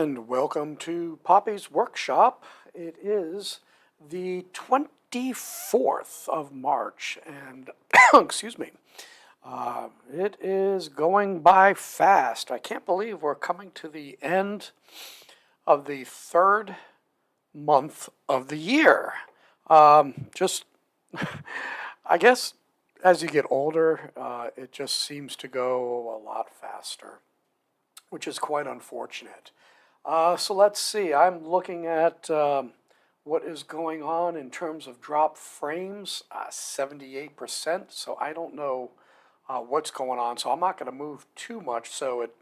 And welcome to Poppy's Workshop. It is the 24th of March, and excuse me, it is going by fast. I can't believe we're coming to the end of the third month of the year. Just, I guess, as you get older, it just seems to go a lot faster, which is quite unfortunate. So let's see, I'm looking at what is going on in terms of drop frames, 78%, so I don't know what's going on, so I'm not going to move too much so it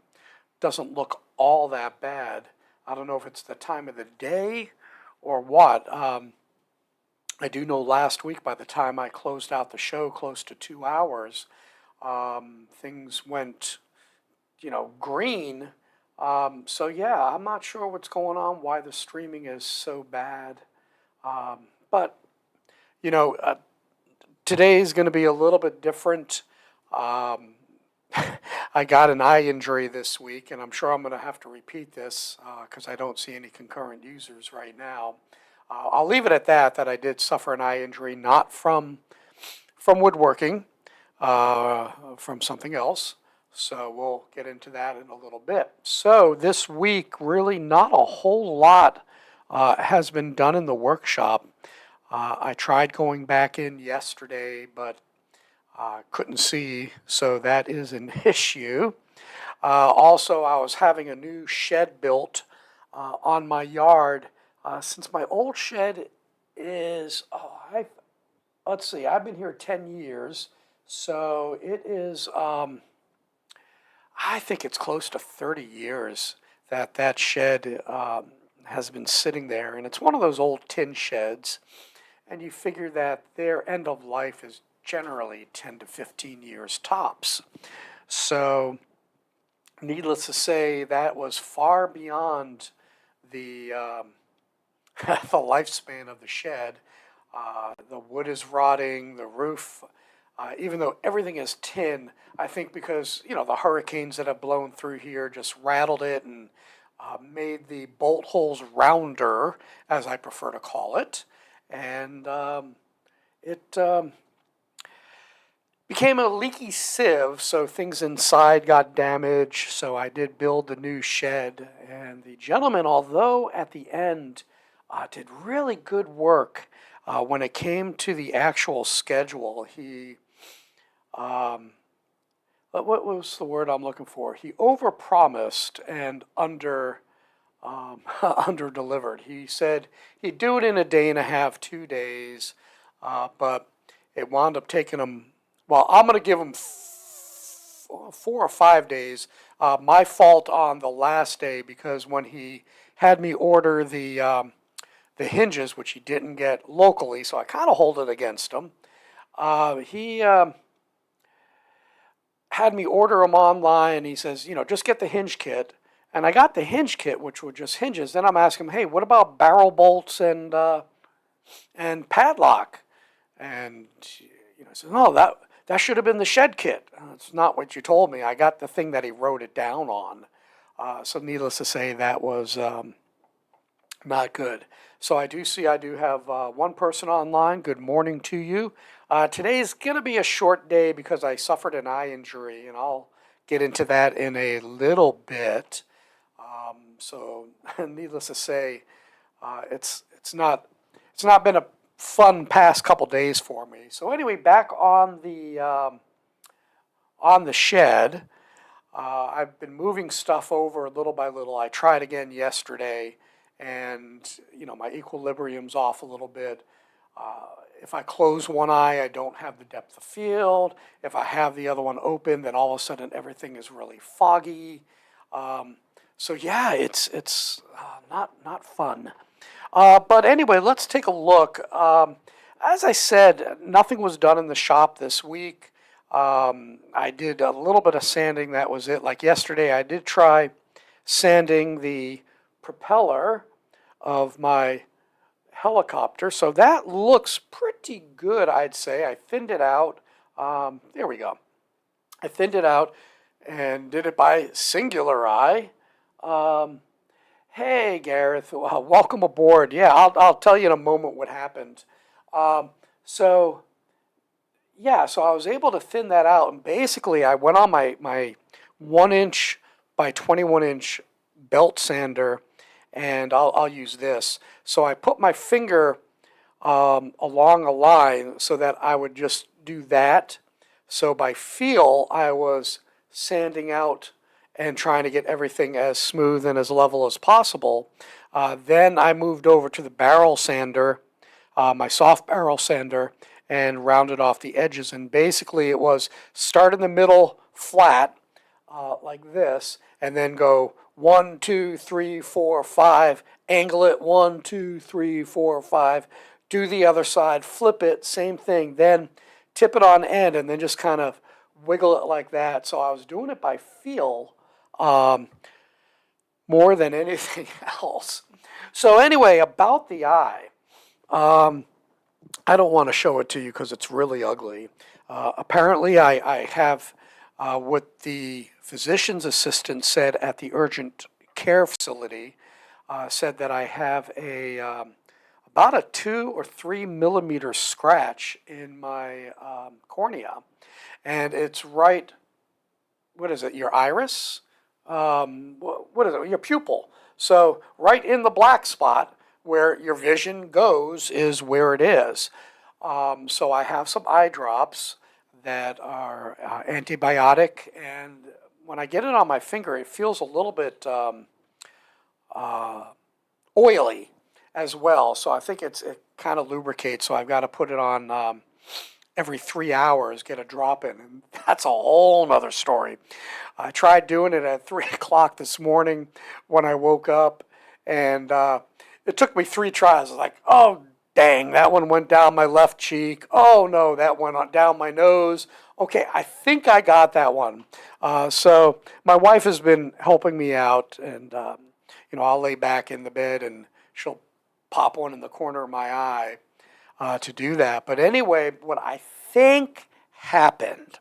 doesn't look all that bad. I don't know if it's the time of the day or what. I do know last week, by the time I closed out the show close to 2 hours, things went, green. So yeah, I'm not sure what's going on, why the streaming is so bad. But, today's going to be a little bit different. I got an eye injury this week, and I'm sure I'm going to have to repeat this because I don't see any concurrent users right now. I'll leave it at that I did suffer an eye injury, not from woodworking, from something else. So we'll get into that in a little bit. So this week, really not a whole lot has been done in the workshop. I tried going back in yesterday, but couldn't see, so that is an issue. Also, I was having a new shed built on my yard. Since my old shed is, let's see, I've been here 10 years, so it is... I think it's close to 30 years that shed has been sitting there. And it's one of those old tin sheds. And you figure that their end of life is generally 10 to 15 years tops. So needless to say, that was far beyond the, the lifespan of the shed. The wood is rotting, the roof... even though everything is tin, I think because, the hurricanes that have blown through here just rattled it and made the bolt holes rounder, as I prefer to call it. And it became a leaky sieve, so things inside got damaged. So I did build the new shed. And the gentleman, although at the end did really good work, when it came to the actual schedule, he... what was the word I'm looking for? He overpromised and under-delivered. He said he'd do it in a day and a half, 2 days, but it wound up taking him, well, I'm going to give him 4 or 5 days. My fault on the last day, because when he had me order the hinges, which he didn't get locally, so I kind of hold it against him. He had me order them online. He says, just get the hinge kit. And I got the hinge kit, which were just hinges. Then I'm asking him, hey, what about barrel bolts and padlock? And he says, no, that should have been the shed kit. That's not what you told me. I got the thing that he wrote it down on. So needless to say, that was not good. So I do have one person online. Good morning to you. Today's going to be a short day because I suffered an eye injury, and I'll get into that in a little bit. So needless to say, it's not been a fun past couple days for me. So anyway, back on the shed. I've been moving stuff over little by little. I tried again yesterday, and my equilibrium's off a little bit. If I close one eye, I don't have the depth of field. If I have the other one open, then all of a sudden everything is really foggy. So yeah, it's not fun. But anyway, let's take a look. As I said, nothing was done in the shop this week. I did a little bit of sanding. That was it. Like yesterday, I did try sanding the propeller of my helicopter. So that looks pretty good, I'd say. I thinned it out. There we go. I thinned it out and did it by singular eye. Hey, Gareth. Welcome aboard. Yeah, I'll tell you in a moment what happened. Um, so, so I was able to thin that out, and basically I went on my 1 inch by 21 inch belt sander, and I'll use this. So I put my finger along a line so that I would just do that. So by feel, I was sanding out and trying to get everything as smooth and as level as possible. Then I moved over to the barrel sander, my soft barrel sander, and rounded off the edges. And basically, it was start in the middle flat, like this, and then go 1, 2, 3, 4, 5, angle it 1, 2, 3, 4, 5, do the other side, flip it, same thing, then tip it on end, and then just kind of wiggle it like that. So I was doing it by feel um, more than anything else. So anyway, about the eye. Um, I don't want to show it to you because it's really ugly. Apparently, I have what the physician's assistant said at the urgent care facility, said that I have about a 2 or 3 millimeter scratch in my cornea. And it's right, what is it, your iris? What is it, your pupil. So right in the black spot where your vision goes is where it is. So I have some eye drops that are antibiotic, and when I get it on my finger, it feels a little bit oily as well. So I think it kind of lubricates. So I've got to put it on every 3 hours, get a drop in, and that's a whole nother story. I tried doing it at 3 o'clock this morning when I woke up, and it took me 3 tries. I was like, oh, dang, that one went down my left cheek. Oh, no, that went down my nose. Okay, I think I got that one. So my wife has been helping me out, and, I'll lay back in the bed, and she'll pop one in the corner of my eye to do that. But anyway, what I think happened,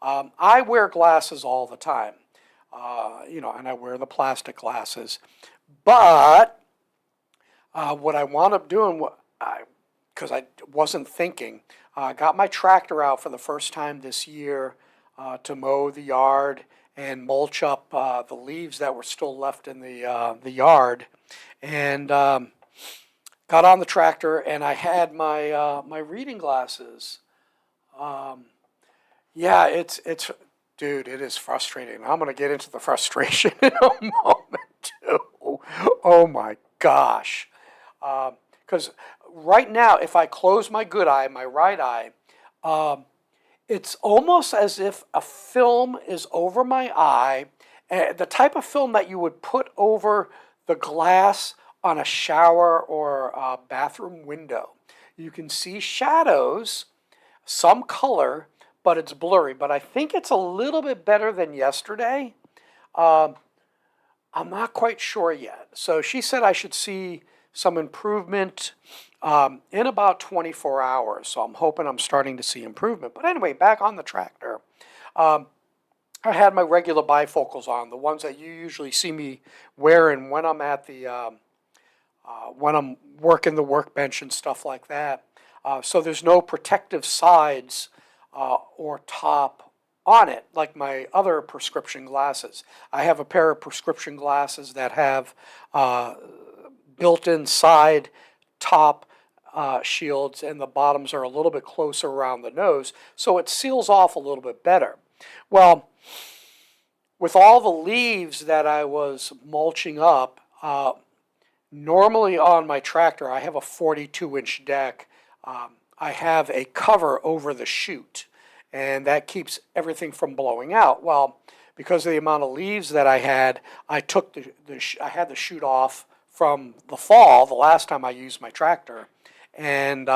I wear glasses all the time, and I wear the plastic glasses. But what I wound up doing, because I wasn't thinking, I got my tractor out for the first time this year to mow the yard and mulch up the leaves that were still left in the yard, and got on the tractor, and I had my reading glasses. Yeah, dude, it is frustrating. I'm gonna get into the frustration in a moment too. Oh my gosh, because right now, if I close my good eye, my right eye, it's almost as if a film is over my eye, the type of film that you would put over the glass on a shower or a bathroom window. You can see shadows, some color, but it's blurry. But I think it's a little bit better than yesterday. I'm not quite sure yet. So she said I should see some improvement in about 24 hours. So I'm hoping I'm starting to see improvement. But anyway, back on the tractor. I had my regular bifocals on, the ones that you usually see me wearing when I'm at the when I'm working the workbench and stuff like that. So there's no protective sides or top on it like my other prescription glasses. I have a pair of prescription glasses that have built-in side top shields, and the bottoms are a little bit closer around the nose, so it seals off a little bit better. Well, with all the leaves that I was mulching up, normally on my tractor, I have a 42-inch deck. I have a cover over the chute, and that keeps everything from blowing out. Well, because of the amount of leaves that I had, I took I had the chute off from the fall, the last time I used my tractor, and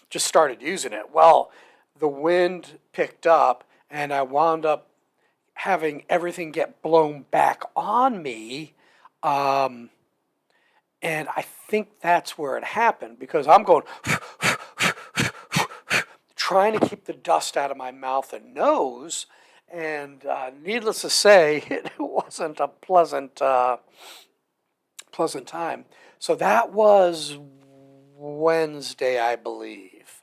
just started using it. Well, the wind picked up, and I wound up having everything get blown back on me. And I think that's where it happened, because I'm going trying to keep the dust out of my mouth and nose, and needless to say, it wasn't a pleasant pleasant time. So that was Wednesday, I believe.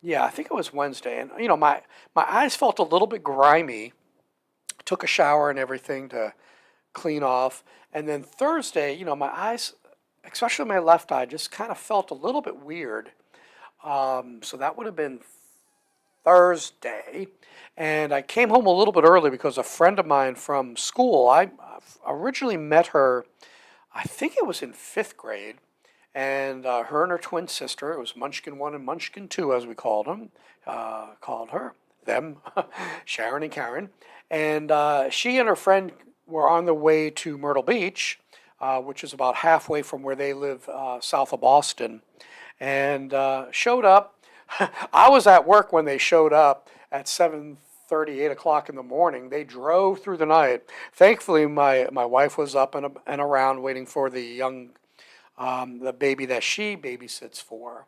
Yeah, I think it was Wednesday. And, my eyes felt a little bit grimy. Took a shower and everything to clean off. And then Thursday, my eyes, especially my left eye, just kind of felt a little bit weird. So that would have been Thursday. And I came home a little bit early because a friend of mine from school, I originally met her, I think it was in 5th grade. And her and her twin sister, it was Munchkin 1 and Munchkin 2 as we called them, Sharon and Karen. And she and her friend were on the way to Myrtle Beach, which is about halfway from where they live south of Boston, and showed up. I was at work when they showed up at 7:30, 8 o'clock in the morning. They drove through the night. Thankfully, my wife was up and around waiting for the baby that she babysits for.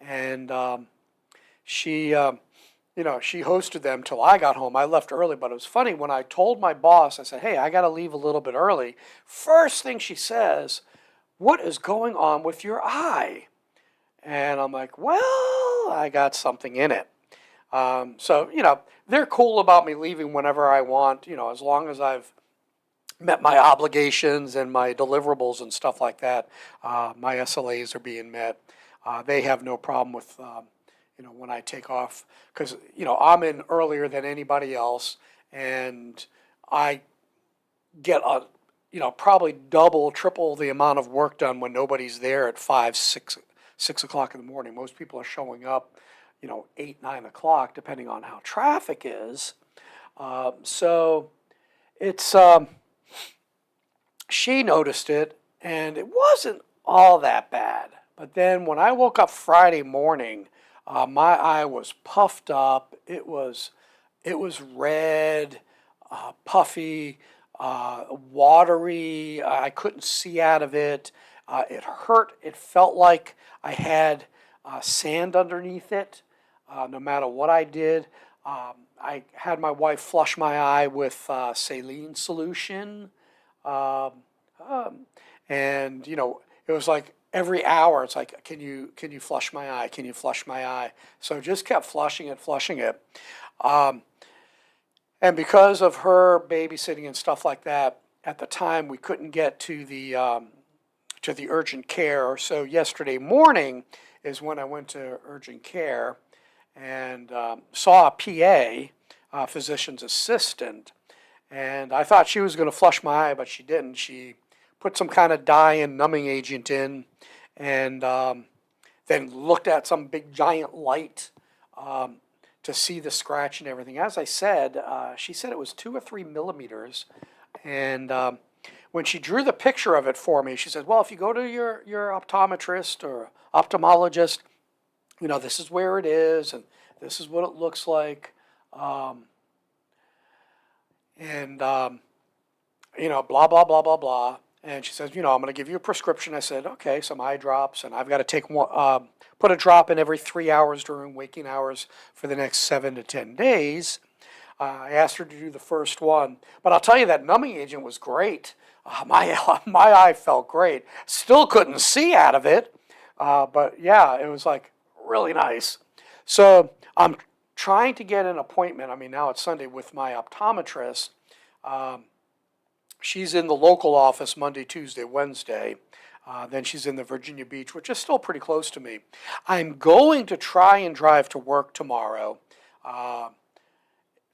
And she hosted them till I got home. I left early, but it was funny when I told my boss, I said, hey, I got to leave a little bit early. First thing she says, what is going on with your eye? And I'm like, well, I got something in it. So, they're cool about me leaving whenever I want, as long as I've met my obligations and my deliverables and stuff like that. My SLAs are being met. They have no problem with, when I take off, because, I'm in earlier than anybody else, and I get probably double, triple the amount of work done when nobody's there at 5, 6 o'clock in the morning. Most people are showing up, 8, 9 o'clock, depending on how traffic is. So it's, she noticed it, and it wasn't all that bad. But then when I woke up Friday morning, my eye was puffed up. It was red, puffy, watery. I couldn't see out of it. It hurt. It felt like I had sand underneath it. No matter what I did, I had my wife flush my eye with saline solution. And it was like every hour it's like, can you flush my eye, can you flush my eye? So just kept flushing it. And because of her babysitting and stuff like that, at the time we couldn't get to the urgent care. So yesterday morning is when I went to urgent care and saw a PA, physician's assistant. And I thought she was going to flush my eye, but she didn't. She put some kind of dye and numbing agent in, and then looked at some big giant light to see the scratch and everything. As I said, she said it was 2 or 3 millimeters. And when she drew the picture of it for me, she said, well, if you go to your optometrist or ophthalmologist, this is where it is, and this is what it looks like. And blah, blah, blah, blah, blah. And she says, I'm going to give you a prescription. I said, okay, some eye drops, and I've got to take one, put a drop in every 3 hours during waking hours for the next 7 to 10 days. I asked her to do the first one, but I'll tell you that numbing agent was great. My eye felt great. Still couldn't see out of it, but yeah, it was like really nice. So I'm trying to get an appointment. I mean, now it's Sunday with my optometrist. She's in the local office Monday, Tuesday, Wednesday. Then she's in the Virginia Beach, which is still pretty close to me. I'm going to try and drive to work tomorrow,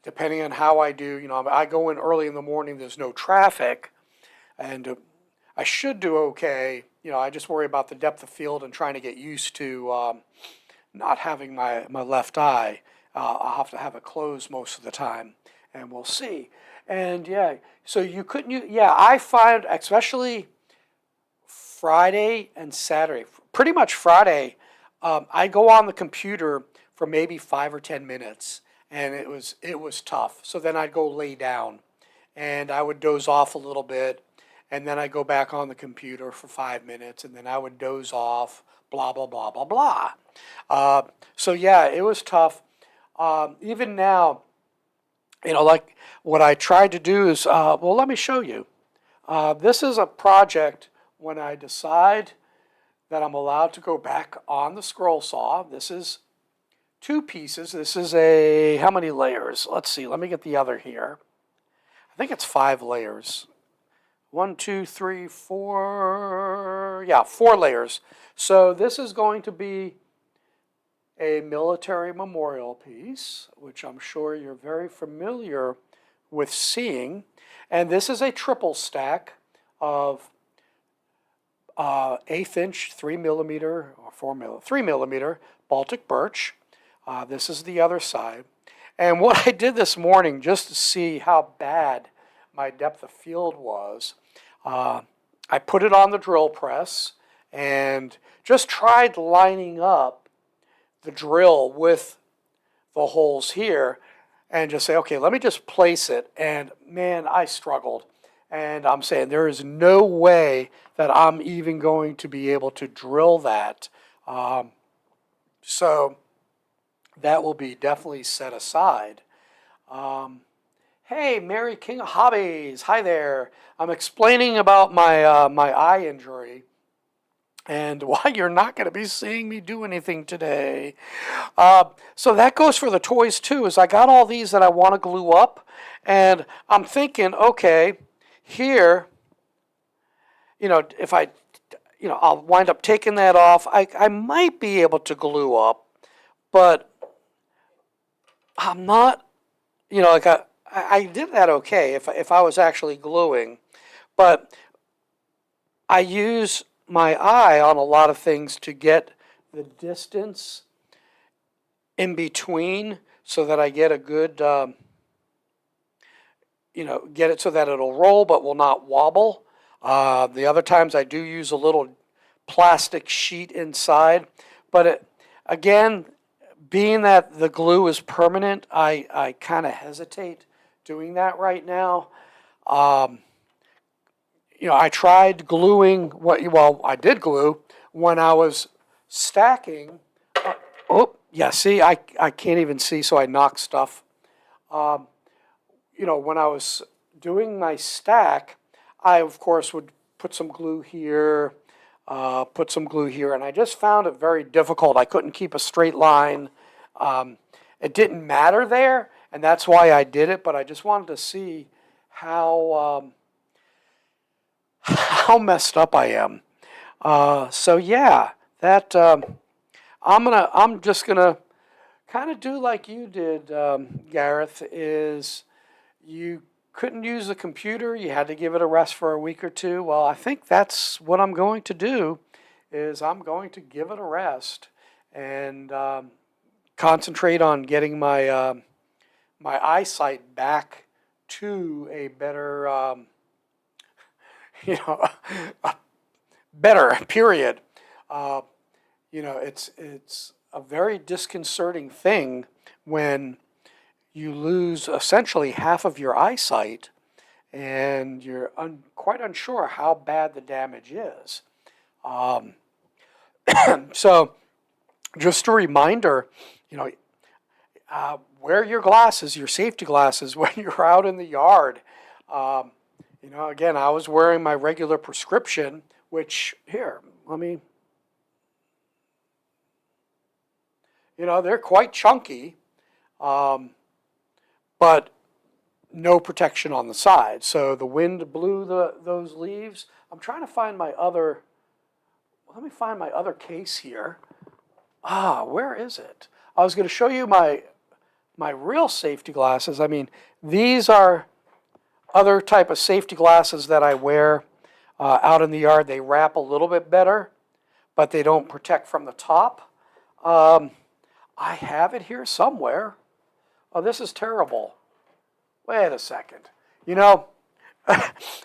depending on how I do. I go in early in the morning, there's no traffic, and I should do okay. I just worry about the depth of field and trying to get used to not having my left eye. I'll have to have it closed most of the time, and we'll see. And yeah, so I find, especially Friday and Saturday, pretty much Friday, I go on the computer for maybe 5 or 10 minutes, and it was tough. So then I'd go lay down, and I would doze off a little bit, and then I'd go back on the computer for 5 minutes, and then I would doze off, blah, blah, blah, blah, blah. So yeah, it was tough. Even now, like what I tried to do is, let me show you. This is a project when I decide that I'm allowed to go back on the scroll saw. This is 2 pieces. This is how many layers? Let's see, let me get the other here. I think it's 5 layers. 1, 2, 3, 4, yeah, 4 layers. So this is going to be a military memorial piece, which I'm sure you're very familiar with seeing. And this is a triple stack of 1/8 inch, 3 millimeter, or 3 millimeter Baltic birch. This is the other side. And what I did this morning, just to see how bad my depth of field was, I put it on the drill press and just tried lining up the drill with the holes here and just say, okay, let me just place it. And man, I struggled. And I'm saying there is no way that I'm even going to be able to drill that. So that will be definitely set aside. Hey, Mary King of Hobbies. Hi there. I'm explaining about my my eye injury and why you're not going to be seeing me do anything today. So that goes for the toys too. Is I got all these that I want to glue up, and I'm thinking, okay, here, if I'll wind up taking that off. I might be able to glue up, but I'm not, like I did that okay if I was actually gluing, but I use my eye on a lot of things to get the distance in between so that I get a good, get it so that it'll roll but will not wobble. The other times I do use a little plastic sheet inside, but again, being that the glue is permanent, I kind of hesitate doing that right now. I tried gluing, I did glue when I was stacking. See, I can't even see, so I knocked stuff. When I was doing my stack, I, of course, would put some glue here, and I just found it very difficult. I couldn't keep a straight line. It didn't matter there, and that's why I did it, but I just wanted to see how messed up I am. So yeah, that I'm just gonna kind of do like you did, Gareth. Is you couldn't use the computer, you had to give it a rest for a week or 2. Well, I think that's what I'm going to do. Is I'm going to give it a rest and concentrate on getting my my eyesight back to a better, better period. It's a very disconcerting thing when you lose essentially half of your eyesight and you're quite unsure how bad the damage is. So just a reminder, wear your glasses, your safety glasses, when you're out in the yard. Again, I was wearing my regular prescription, which, here, they're quite chunky, but no protection on the side. So the wind blew those leaves. I'm trying to find my other, let me find my other case here. Where is it? I was going to show you my real safety glasses. These are other type of safety glasses that I wear out in the yard. They wrap a little bit better, but they don't protect from the top. I have it here somewhere. Oh, this is terrible. Wait a second.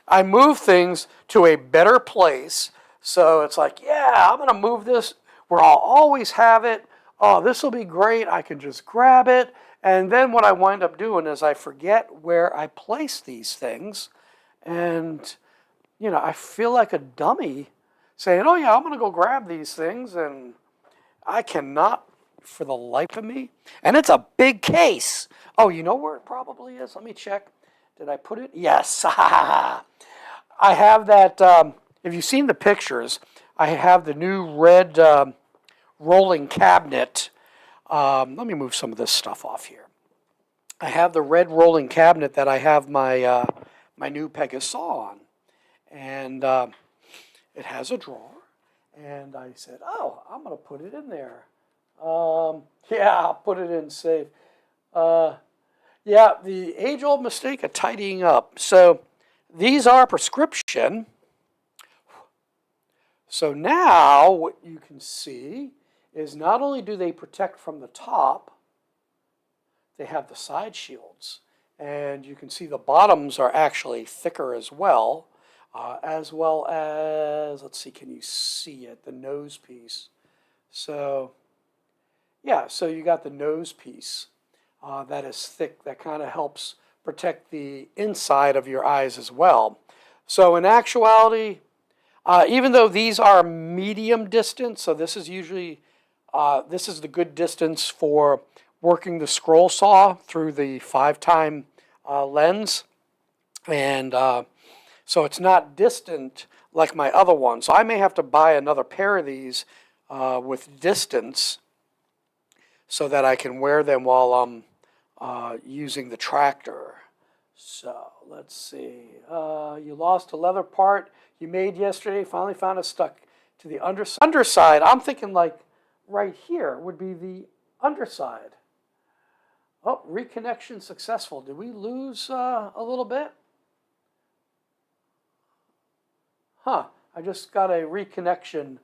I move things to a better place, so it's like, yeah, I'm going to move this where I'll always have it. Oh, this will be great. I can just grab it. And then what I wind up doing is I forget where I place these things. And, I feel like a dummy saying, oh, yeah, I'm going to go grab these things. And I cannot for the life of me. And it's a big case. Oh, you know where it probably is? Let me check. Did I put it? Yes. I have that, if you've seen the pictures, I have the new red rolling cabinet. Let me move some of this stuff off here. I have the red rolling cabinet that I have my my new Pega saw on, and it has a drawer. And I said, "Oh, I'm going to put it in there." Yeah, I'll put it in safe. Yeah, the age-old mistake of tidying up. So these are prescription. So now what you can see is not only do they protect from the top, they have the side shields. And you can see the bottoms are actually thicker as well as, let's see, can you see it, the nose piece. So, yeah, so you got the nose piece that is thick, that kind of helps protect the inside of your eyes as well. So in actuality, even though these are medium distance, so this is usually, this is the good distance for working the scroll saw through the 5-time lens. And so it's not distant like my other one. So I may have to buy another pair of these with distance so that I can wear them while I'm using the tractor. So let's see. You lost a leather part you made yesterday. Finally found it stuck to the underside. I'm thinking like right here would be the underside. Oh, reconnection successful. Did we lose a little bit? Huh. I just got a reconnection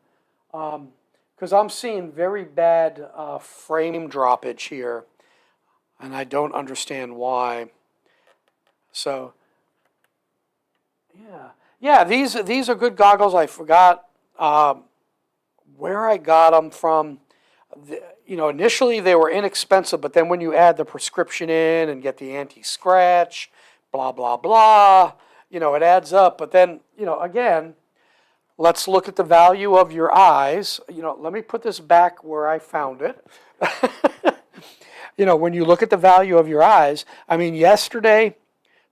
because I'm seeing very bad frame droppage here, and I don't understand why. So, yeah, these are good goggles. I forgot where I got them from. Initially they were inexpensive, but then when you add the prescription in and get the anti-scratch, blah, blah, blah, it adds up. But then, again, let's look at the value of your eyes. Let me put this back where I found it. When you look at the value of your eyes, I mean, yesterday,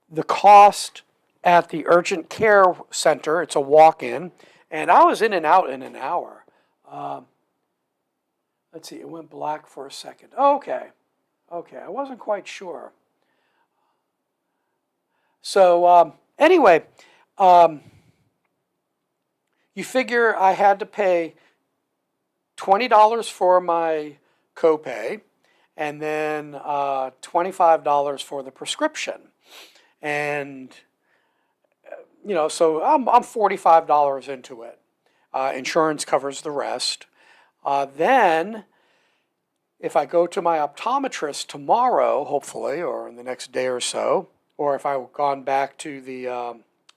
the cost at the urgent care center, it's a walk-in, and I was in and out in an hour. Let's see, it went black for a second. Okay, I wasn't quite sure. So anyway, you figure I had to pay $20 for my copay and then $25 for the prescription. And, so I'm $45 into it. Insurance covers the rest. Then, if I go to my optometrist tomorrow, hopefully, or in the next day or so, or if I've gone back to the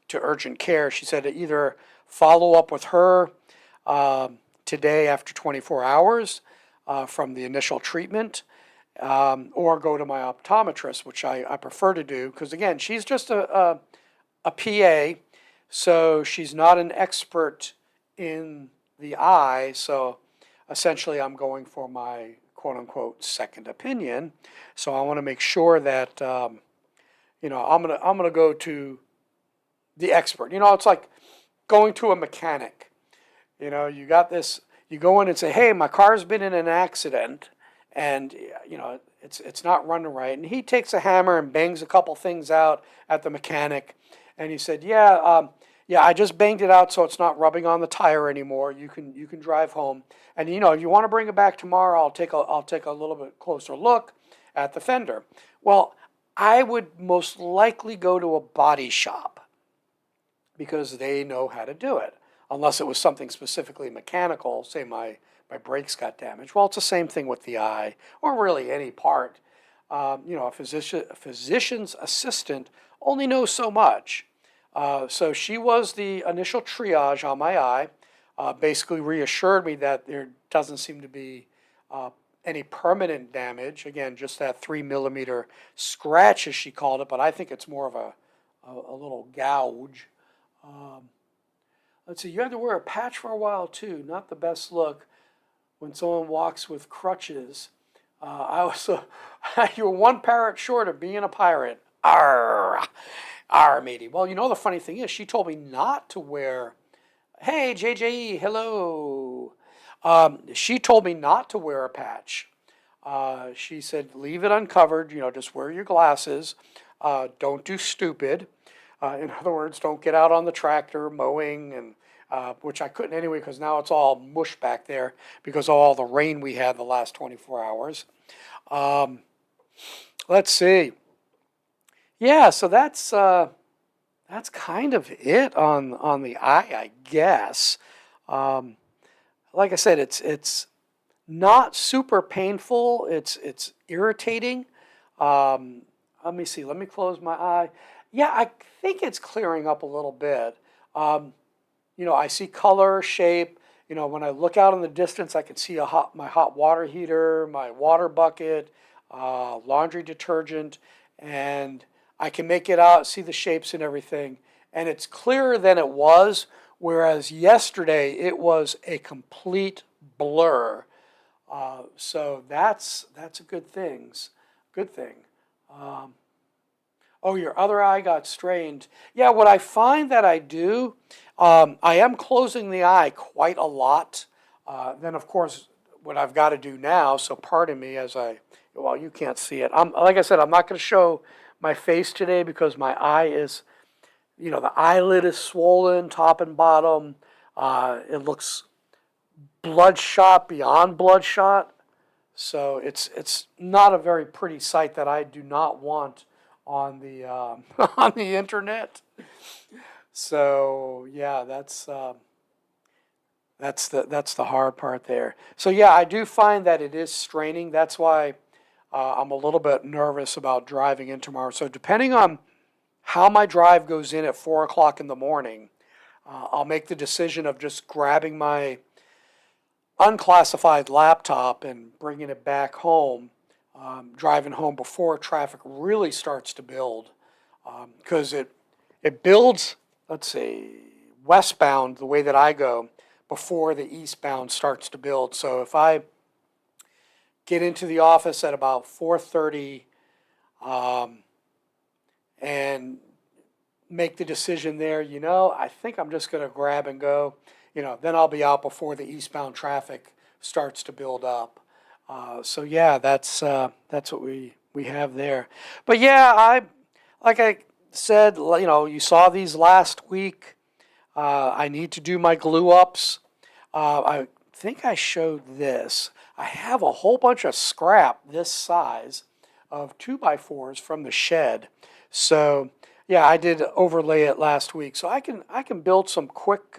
to urgent care, she said to either follow up with her today after 24 hours from the initial treatment, or go to my optometrist, which I prefer to do, because again, she's just a PA, so she's not an expert in the eye, so essentially I'm going for my quote-unquote second opinion. So I want to make sure that I'm gonna go to the expert. It's like going to a mechanic. You got this, you go in and say, hey, my car's been in an accident and it's not running right, and he takes a hammer and bangs a couple things out at the mechanic, and he said, yeah, I just banged it out so it's not rubbing on the tire anymore. You can drive home. And if you want to bring it back tomorrow, I'll take a little bit closer look at the fender. Well, I would most likely go to a body shop because they know how to do it. Unless it was something specifically mechanical, say my brakes got damaged. Well, it's the same thing with the eye, or really any part. A physician's assistant only knows so much. So she was the initial triage on my eye, basically reassured me that there doesn't seem to be any permanent damage. Again, just that 3mm scratch, as she called it, but I think it's more of a little gouge. Let's see, you had to wear a patch for a while too. Not the best look when someone walks with crutches. You were one parrot short of being a pirate. Arr, arr, matey. Well, you know, the funny thing is, she told me not to wear, hey, JJE, hello. She told me not to wear a patch. She said, leave it uncovered, you know, just wear your glasses. Don't do stupid. In other words, don't get out on the tractor mowing, and which I couldn't anyway because now it's all mush back there because of all the rain we had the last 24 hours. Let's see. Yeah, so that's kind of it on the eye, I guess. Like I said, it's not super painful. It's irritating. Let me see. Let me close my eye. Yeah, I think it's clearing up a little bit. You know, I see color, shape. You know, when I look out in the distance, I can see my hot water heater, my water bucket, laundry detergent, and I can make it out, see the shapes and everything. And it's clearer than it was, whereas yesterday it was a complete blur. So that's a good thing. Good thing. Oh, your other eye got strained. Yeah, what I find that I do, I am closing the eye quite a lot. Then, of course, what I've got to do now, so pardon me as well, you can't see it. Like I said, I'm not going to show my face today because my eye is, you know, the eyelid is swollen, top and bottom. It looks bloodshot beyond bloodshot. So it's not a very pretty sight that I do not want on the on the internet. So yeah, that's the hard part there. So yeah, I do find that it is straining. That's why I'm a little bit nervous about driving in tomorrow. So depending on how my drive goes in at 4 o'clock in the morning, I'll make the decision of just grabbing my unclassified laptop and bringing it back home, driving home before traffic really starts to build, because it builds, let's see, westbound the way that I go before the eastbound starts to build. So if I get into the office at about 4:30 and make the decision there, you know, I think I'm just going to grab and go. You know, then I'll be out before the eastbound traffic starts to build up. So yeah, that's what we have there. But yeah, like I said, you know, you saw these last week. I need to do my glue ups. I think I showed this. I have a whole bunch of scrap this size of 2x4s from the shed. So yeah, I did overlay it last week. So I can build some quick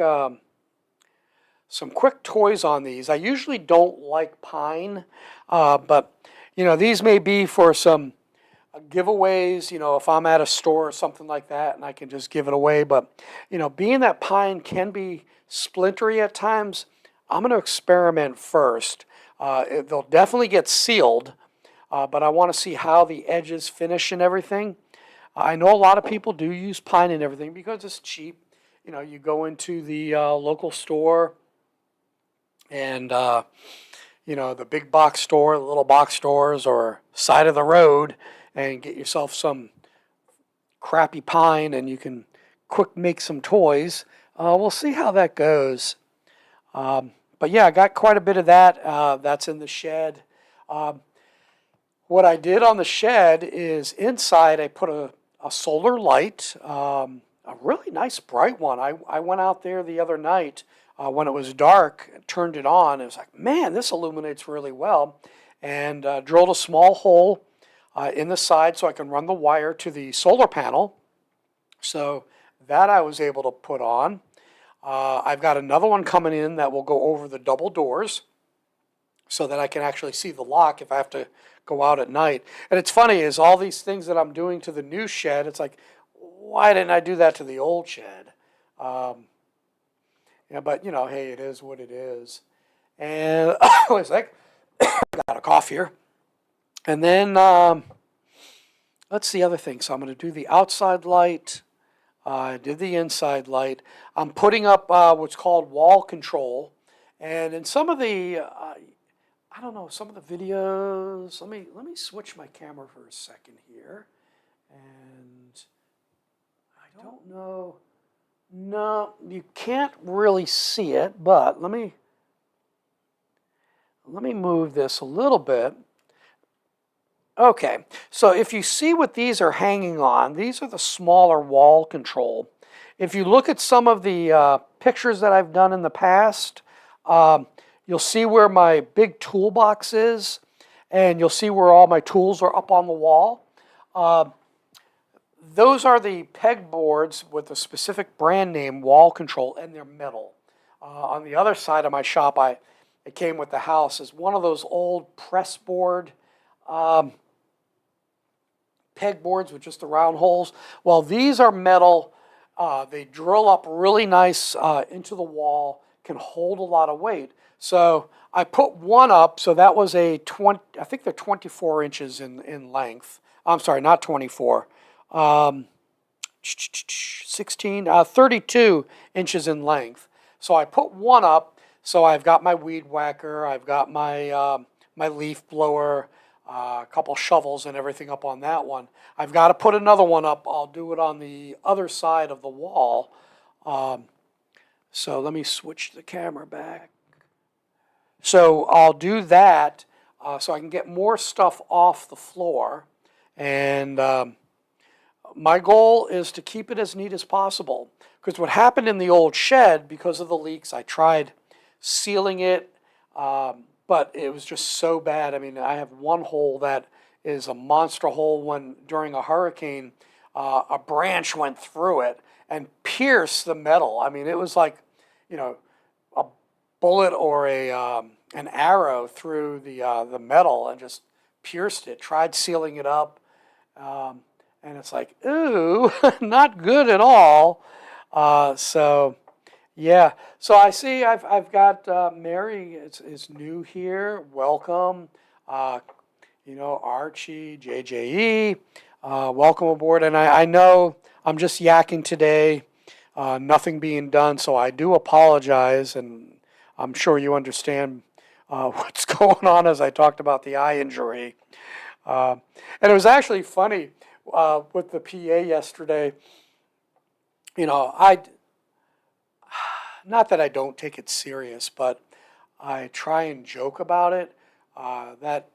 toys on these. I usually don't like pine, but you know, these may be for some giveaways, you know, if I'm at a store or something like that and I can just give it away. But you know, being that pine can be splintery at times, I'm going to experiment first. They'll definitely get sealed, but I want to see how the edges finish and everything. I know a lot of people do use pine and everything because it's cheap. You know, you go into the local store and, you know, the big box store, the little box stores, or side of the road, and get yourself some crappy pine and you can quick make some toys. We'll see how that goes. But yeah, I got quite a bit of that. That's in the shed. What I did on the shed is inside I put a solar light, a really nice bright one. I went out there the other night when it was dark, turned it on. It was like, man, this illuminates really well. And drilled a small hole in the side so I can run the wire to the solar panel. So that I was able to put on. I've got another one coming in that will go over the double doors so that I can actually see the lock if I have to go out at night. And it's funny, is all these things that I'm doing to the new shed, it's like, why didn't I do that to the old shed? Yeah, but, you know, hey, it is what it is. And I was like, got a cough here. And then, let's see other things. So I'm going to do the outside light. I did the inside light. I'm putting up what's called wall control. And in some of the, I don't know, some of the videos, let me switch my camera for a second here. And don't know. No, you can't really see it, but let me move this a little bit. Okay, so if you see what these are hanging on, these are the smaller wall control. If you look at some of the pictures that I've done in the past, you'll see where my big toolbox is, and you'll see where all my tools are up on the wall. Those are the pegboards with a specific brand name, wall control, and they're metal. On the other side of my shop, it came with the house, is one of those old press board pegboards with just the round holes. Well, these are metal. They drill up really nice into the wall, can hold a lot of weight. So I put one up, so that was a 20, I think they're 24 inches in length. I'm sorry, not 24. 32 inches in length. So I put one up, so I've got my weed whacker, I've got my, my leaf blower, a couple shovels and everything up on that one. I've got to put another one up. I'll do it on the other side of the wall. So let me switch the camera back. So I'll do that so I can get more stuff off the floor. And my goal is to keep it as neat as possible. Because what happened in the old shed, because of the leaks, I tried sealing it, but it was just so bad. I mean, I have one hole that is a monster hole. When during a hurricane, a branch went through it and pierced the metal. I mean, it was like, you know, a bullet or an arrow through the metal and just pierced it. Tried sealing it up, and it's like, ooh, not good at all. So. Yeah, so I see I've got Mary is new here. Welcome, you know, Archie, JJE, welcome aboard. And I know I'm just yakking today, nothing being done, so I do apologize, and I'm sure you understand what's going on as I talked about the eye injury. And it was actually funny with the PA yesterday. You know, not that I don't take it serious, but I try and joke about it. That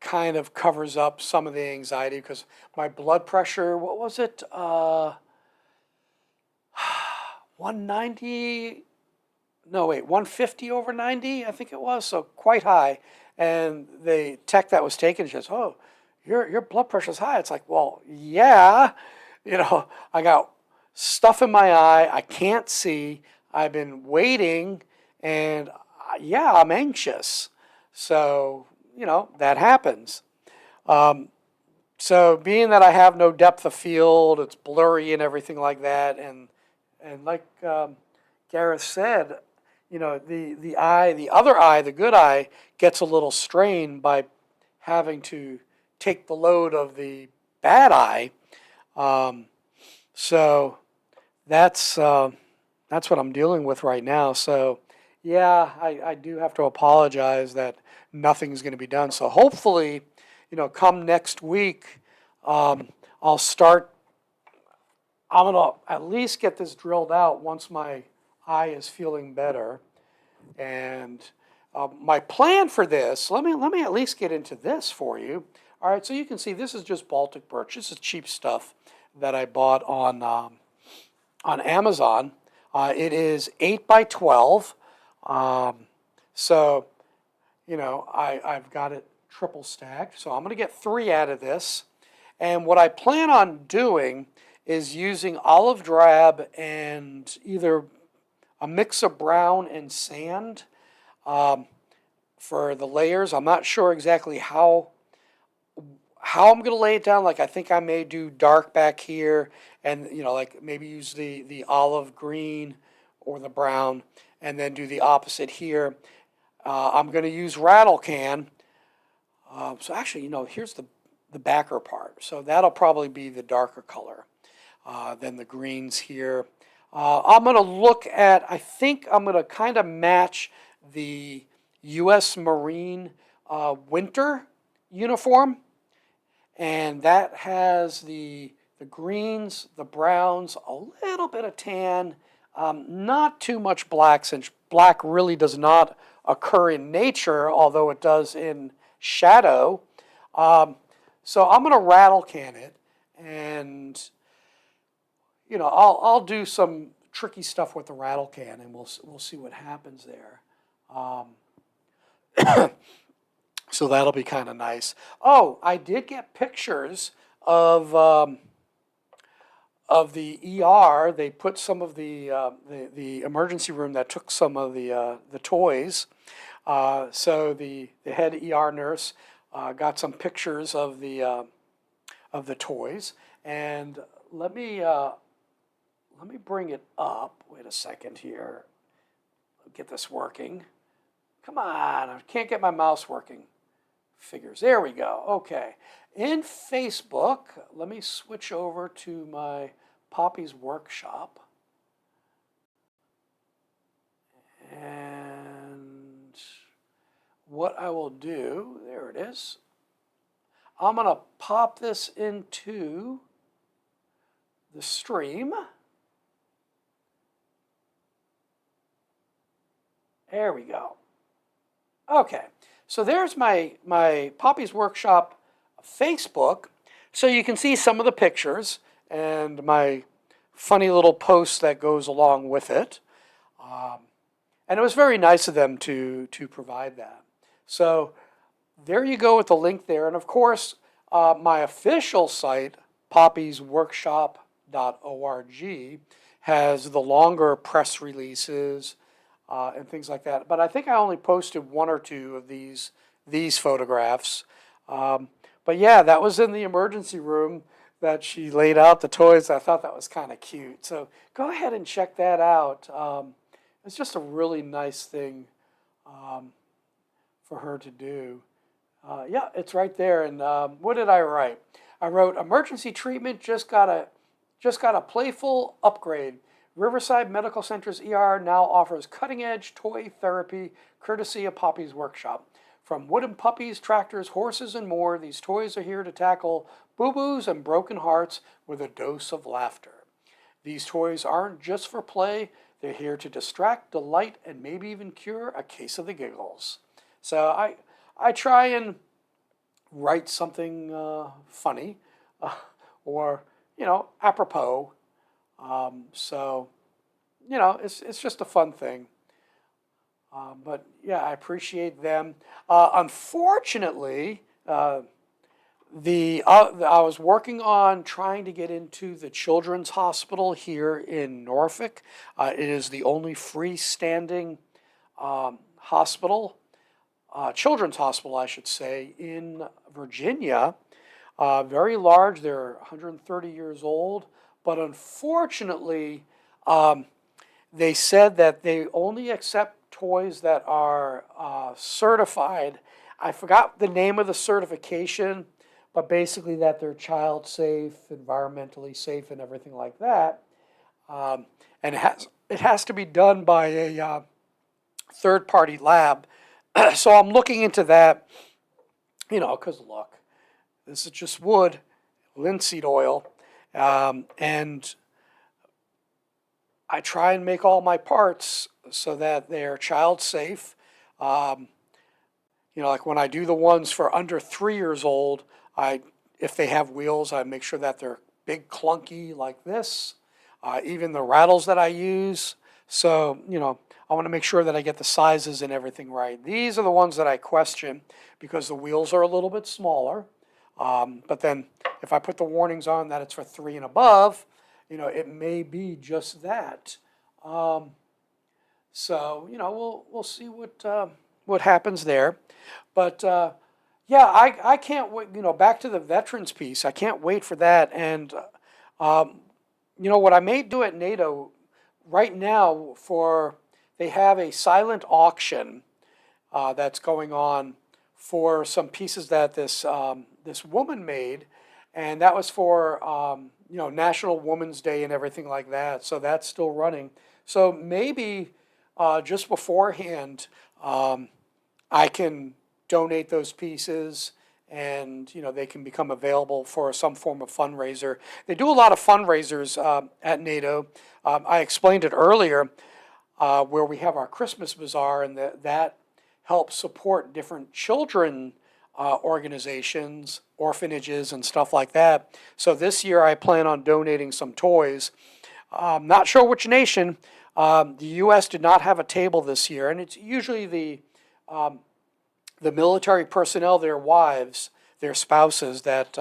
kind of covers up some of the anxiety because my blood pressure, what was it? 190, no wait, 150 over 90, I think it was, so quite high. And the tech that was taking it says, oh, your blood pressure's high. It's like, well, yeah, you know, I got stuff in my eye, I can't see, I've been waiting, and yeah, I'm anxious. So, you know, that happens. So being that I have no depth of field, it's blurry and everything like that, and like Gareth said, you know, the eye, the other eye, the good eye, gets a little strained by having to take the load of the bad eye. So that's what I'm dealing with right now. So yeah, I do have to apologize that nothing's going to be done. So hopefully, you know, come next week, I'll start. I'm going to at least get this drilled out once my eye is feeling better. And my plan for this, let me at least get into this for you. All right, so you can see this is just Baltic birch. This is cheap stuff that I bought on Amazon. It is 8 by 12. So, you know, I've got it triple stacked. So I'm going to get 3 out of this. And what I plan on doing is using olive drab and either a mix of brown and sand for the layers. I'm not sure exactly how I'm going to lay it down. Like I think I may do dark back here and, you know, like maybe use the olive green or the brown and then do the opposite here. I'm going to use rattle can. So actually, you know, here's the backer part. So that'll probably be the darker color than the greens here. I'm going to look at, I think I'm going to kind of match the U.S. Marine winter uniform. And that has the the greens, the browns, a little bit of tan, not too much black, since black really does not occur in nature, although it does in shadow. So I'm going to rattle can it, and I'll do some tricky stuff with the rattle can, and we'll see what happens there. So that'll be kind of nice. Oh, I did get pictures of the ER. They put some of the emergency room that took some of the toys. So the head ER nurse got some pictures of the toys, and let me bring it up. Wait a second here. Get this working. Come on, I can't get my mouse working. Figures. There we go. Okay. In Facebook, let me switch over to my Poppy's Workshop. And what I will do, there it is. I'm going to pop this into the stream. There we go. Okay, so there's my Poppy's Workshop Facebook. So you can see some of the pictures and my funny little post that goes along with it. And it was very nice of them to provide that. So there you go with the link there. And of course, my official site, poppysworkshop.org, has the longer press releases and things like that. But I think I only posted one or two of these photographs. But yeah, that was in the emergency room that she laid out the toys. I thought that was kind of cute. So go ahead and check that out. It's just a really nice thing for her to do. Yeah, it's right there. And what did I write? I wrote, emergency treatment just got a playful upgrade. Riverside Medical Center's ER now offers cutting-edge toy therapy courtesy of Poppy's Workshop. From wooden puppies, tractors, horses, and more, these toys are here to tackle boo-boos and broken hearts with a dose of laughter. These toys aren't just for play. They're here to distract, delight, and maybe even cure a case of the giggles. So I try and write something funny or, apropos. So, it's just a fun thing. But yeah, I appreciate them. Unfortunately, I was working on trying to get into the Children's Hospital here in Norfolk. It is the only freestanding hospital, children's hospital, I should say, in Virginia. Very large. They're 130 years old. But unfortunately, they said that they only accept toys that are certified. I forgot the name of the certification, but basically that they're child safe, environmentally safe, and everything like that. And it has to be done by a third-party lab. So I'm looking into that, because look, this is just wood, linseed oil. And I try and make all my parts so that they're child safe. Like when I do the ones for under 3 years old, if they have wheels, I make sure that they're big, clunky like this. Even the rattles that I use. So, I want to make sure that I get the sizes and everything right. These are the ones that I question because the wheels are a little bit smaller. But then if I put the warnings on that it's for 3 and above, it may be just that. So, we'll see what happens there. But yeah, I can't wait. Back to the veterans piece. I can't wait for that. And what I may do at NATO right now they have a silent auction that's going on for some pieces that this woman made, and that was for National Women's Day and everything like that. So that's still running. So maybe just beforehand, I can donate those pieces and they can become available for some form of fundraiser. They do a lot of fundraisers at NATO. I explained it earlier, where we have our Christmas bazaar, and that helps support different children organizations, orphanages, and stuff like that. So this year I plan on donating some toys. Not sure which nation. The U.S. did not have a table this year, and it's usually the military personnel, their wives, their spouses, that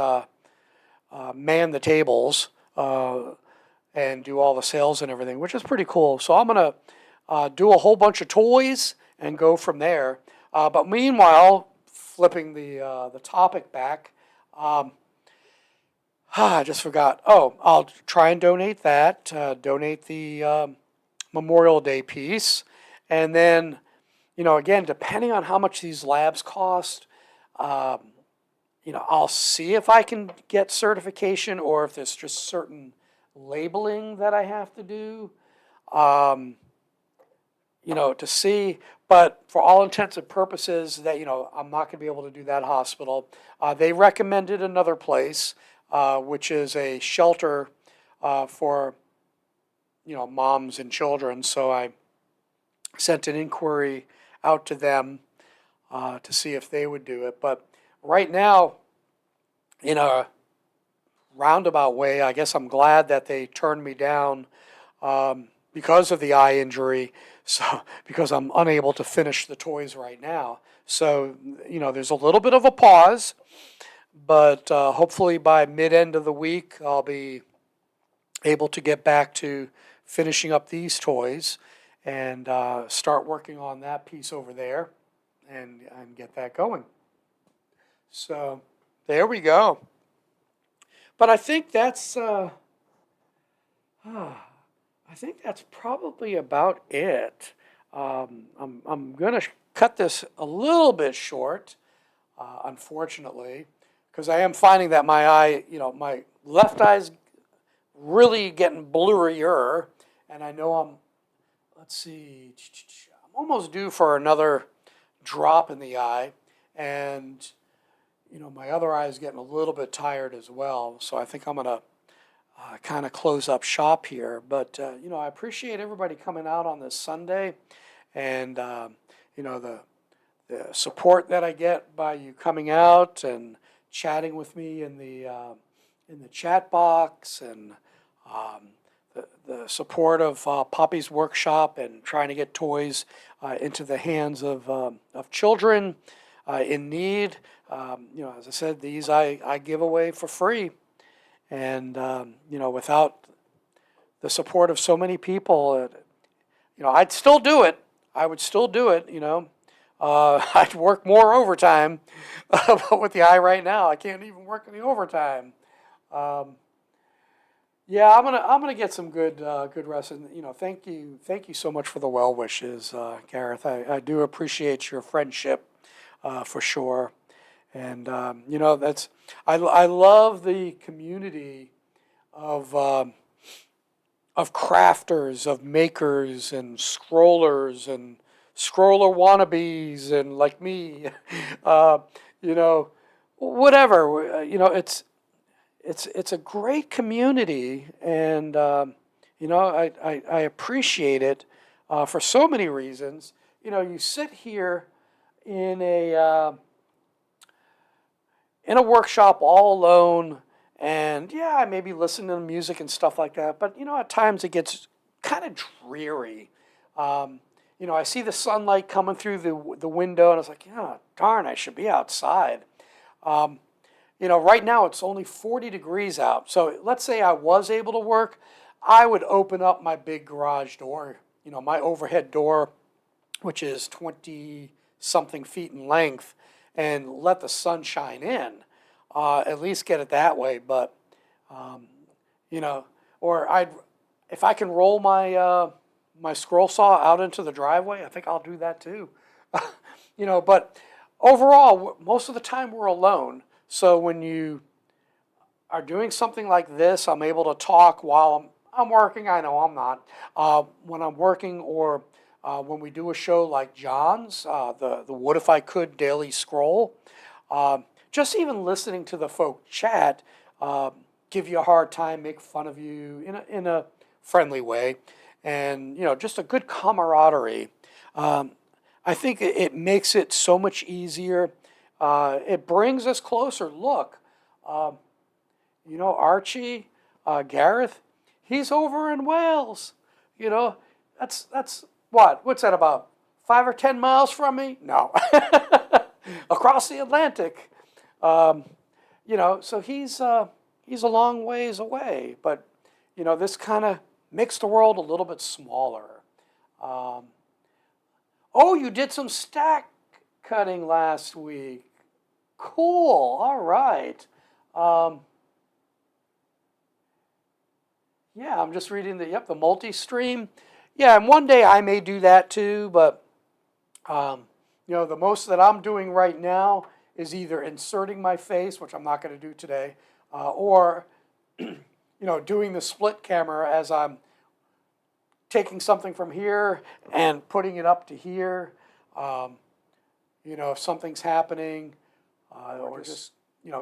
man the tables and do all the sales and everything, which is pretty cool. So I'm going to do a whole bunch of toys and go from there. But meanwhile, flipping the topic back, I just forgot. Oh, I'll try and donate that, donate the Memorial Day piece, and then, again, depending on how much these labs cost, I'll see if I can get certification, or if there's just certain labeling that I have to do, to see. But for all intents and purposes, that I'm not going to be able to do that hospital. They recommended another place, which is a shelter for moms and children. So I sent an inquiry out to them to see if they would do it. But right now, in a roundabout way, I guess I'm glad that they turned me down because of the eye injury. So because I'm unable to finish the toys right now. So there's a little bit of a pause, but hopefully by mid-end of the week I'll be able to get back to finishing up these toys and start working on that piece over there and get that going. So there we go. But I think that's probably about it. I'm gonna cut this a little bit short, unfortunately, because I am finding that my eye, my left eye's really getting blurrier, and I know let's see, I'm almost due for another drop in the eye, and my other eye is getting a little bit tired as well. So I think I'm gonna kind of close up shop here. But I appreciate everybody coming out on this Sunday, and the support that I get by you coming out and chatting with me in the chat box, and the support of Poppy's Workshop and trying to get toys into the hands of children in need. As I said, these I give away for free. And, without the support of so many people, I'd still do it. I would still do it, I'd work more overtime, but with the eye right now, I can't even work any overtime. Yeah, I'm gonna get some good rest, and thank you so much for the well wishes, Gareth. I do appreciate your friendship, for sure. And that's I love the community of crafters, of makers, and scrollers, and scroller wannabes, and like me, whatever. It's a great community, and I appreciate it for so many reasons. You sit here in a workshop all alone, and yeah, I maybe listen to music and stuff like that, but at times it gets kind of dreary. I see the sunlight coming through the window, and it's like, darn, I should be outside. Right now it's only 40 degrees out, so let's say I was able to work, I would open up my big garage door, my overhead door, which is 20-something feet in length, and let the sun shine in, at least get it that way. But, or if I can roll my scroll saw out into the driveway, I think I'll do that too. But overall, most of the time we're alone. So when you are doing something like this, I'm able to talk while I'm working. I know I'm not. When I'm working, or when we do a show like John's, the What If I Could Daily Scroll, just even listening to the folk chat, give you a hard time, make fun of you in a friendly way, and just a good camaraderie. I think it makes it so much easier. It brings us closer. Look, Archie, Gareth, he's over in Wales. That's what's that, about 5 or 10 miles from me? No, across the Atlantic. So he's a long ways away, but this kind of makes the world a little bit smaller. Oh, you did some stack cutting last week. Cool. All right. Yeah, I'm just reading the multi-stream. Yeah, and one day I may do that too, but the most that I'm doing right now is either inserting my face, which I'm not going to do today, or doing the split camera as I'm taking something from here and putting it up to here. If something's happening, or just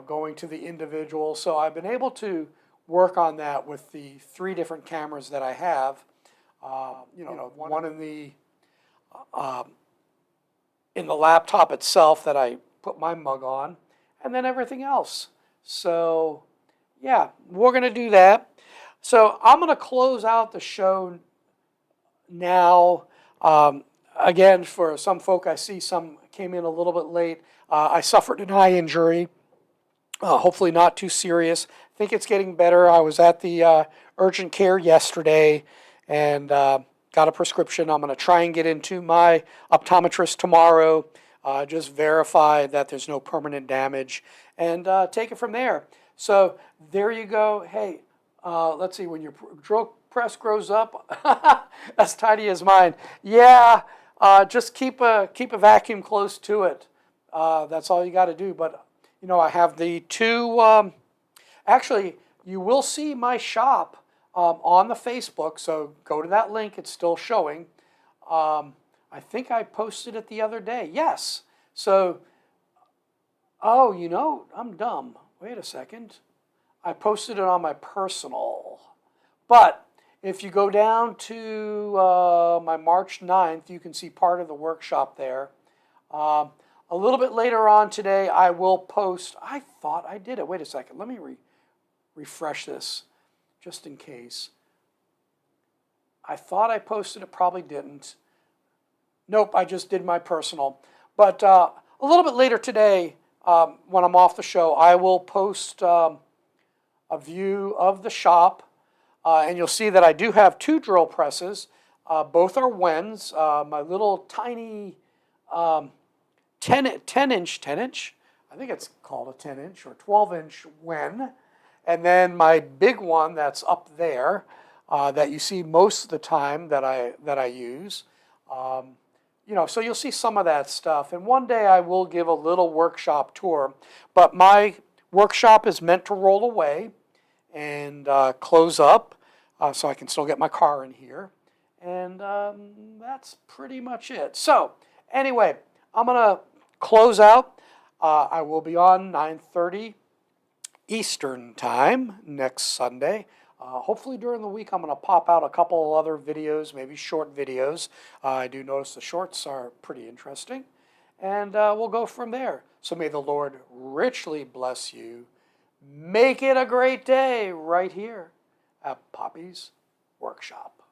going to the individual. So I've been able to work on that with the 3 different cameras that I have. One in the laptop itself that I put my mug on, and then everything else. So yeah, we're going to do that. So I'm going to close out the show now. Again, for some folk, I see some came in a little bit late. I suffered an eye injury. Hopefully not too serious. I think it's getting better. I was at the urgent care yesterday and got a prescription. I'm going to try and get into my optometrist tomorrow, just verify that there's no permanent damage, and take it from there. So there you go. Hey, let's see, when your drill press grows up, as tidy as mine. Yeah, just keep a vacuum close to it. That's all you got to do. But I have the 2. Actually, you will see my shop on the Facebook. So go to that link. It's still showing. I think I posted it the other day. Yes. So, I'm dumb. Wait a second. I posted it on my personal. But if you go down to my March 9th, you can see part of the workshop there. A little bit later on today, I will post. I thought I did it. Wait a second. Let me refresh this just in case. I thought I posted it. Probably didn't. Nope, I just did my personal. But a little bit later today, when I'm off the show, I will post a view of the shop. And you'll see that I do have 2 drill presses. Both are Wens. My little tiny 10 inch, I think it's called a 10 inch or 12 inch Wen. And then my big one that's up there that you see most of the time that I use. So you'll see some of that stuff. And one day I will give a little workshop tour. But my workshop is meant to roll away and close up so I can still get my car in here. And that's pretty much it. So anyway, I'm going to close out. I will be on 9:30 Eastern Time next Sunday. Hopefully during the week I'm going to pop out a couple of other videos, maybe short videos. I do notice the shorts are pretty interesting. And we'll go from there. So may the Lord richly bless you. Make it a great day right here at Poppy's Workshop.